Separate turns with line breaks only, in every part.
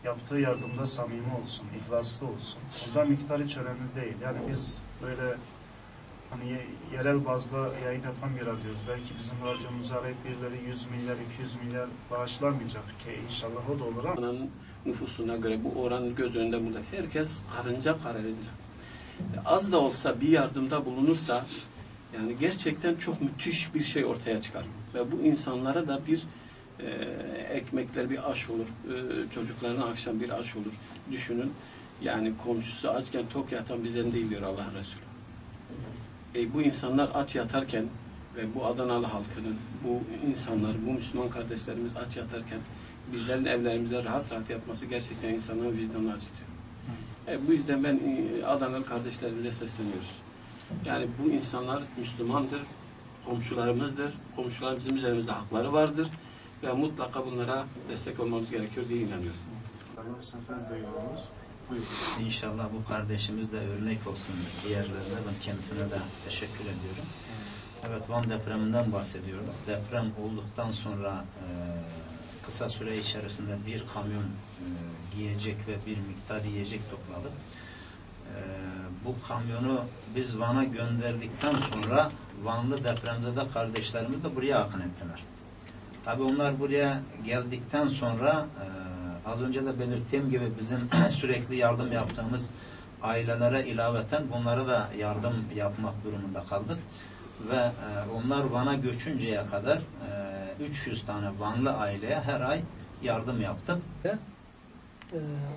yaptığı yardımda samimi olsun, ihlaslı olsun. Ondan miktar hiç önemli değil. Yani biz böyle hani yerel bazda yayın yapan bir radyoyuz. Belki bizim radyomuzu arayıp birileri 100 milyar, 200 milyar bağışlamayacak ki inşallah o da olur ama.
Nüfusuna göre bu oranın göz önünde burada. Herkes karınca. Az da olsa bir yardımda bulunursa yani gerçekten çok müthiş bir şey ortaya çıkar. Ve bu insanlara da bir ekmekler bir aş olur. Çocuklarına akşam bir aş olur. Düşünün. Yani komşusu açken tok yatan bizden değil diyor Allah Resulü. Bu insanlar aç yatarken ve bu Adanalı halkının, bu insanlar, bu Müslüman kardeşlerimiz aç yatarken bizlerin evlerimize rahat rahat yatması gerçekten insanların vicdanını acıtıyor. Bu yüzden ben Adanalı kardeşlerimize sesleniyoruz. Yani bu insanlar Müslümandır, komşularımızdır. Komşular bizim üzerimizde hakları vardır ve mutlaka bunlara destek olmamız gerekiyor diye inanıyorum.
İnşallah bu kardeşimiz de örnek olsun diğerlerine. Ben kendisine de teşekkür ediyorum. Evet, Van depreminden bahsediyorum. Deprem olduktan sonra kısa süre içerisinde bir kamyon yiyecek ve bir miktar yiyecek topladık. Bu kamyonu biz Van'a gönderdikten sonra Vanlı depremzede kardeşlerimiz de buraya akın ettiler. Tabii onlar buraya geldikten sonra az önce de belirttiğim gibi bizim sürekli yardım yaptığımız ailelere ilaveten bunlara da yardım yapmak durumunda kaldık. Ve onlar Van'a göçünceye kadar 300 tane Vanlı aileye her ay yardım yaptık.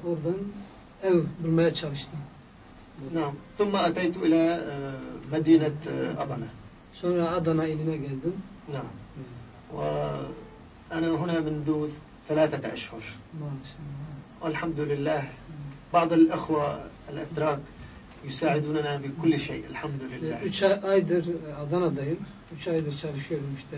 Oradan ev bulmaya çalıştım.
نعم ثم أتيت إلى مدينة أضنة.
Sonra Adana iline geldim.
نعم وأنا هنا منذ 3 أشهر. والحمد لله بعض الأخوة الأتراك يساعدوننا بكل شيء الحمد لله.
3 aydır Adana'dayım. 3 aydır çalışıyorum işte.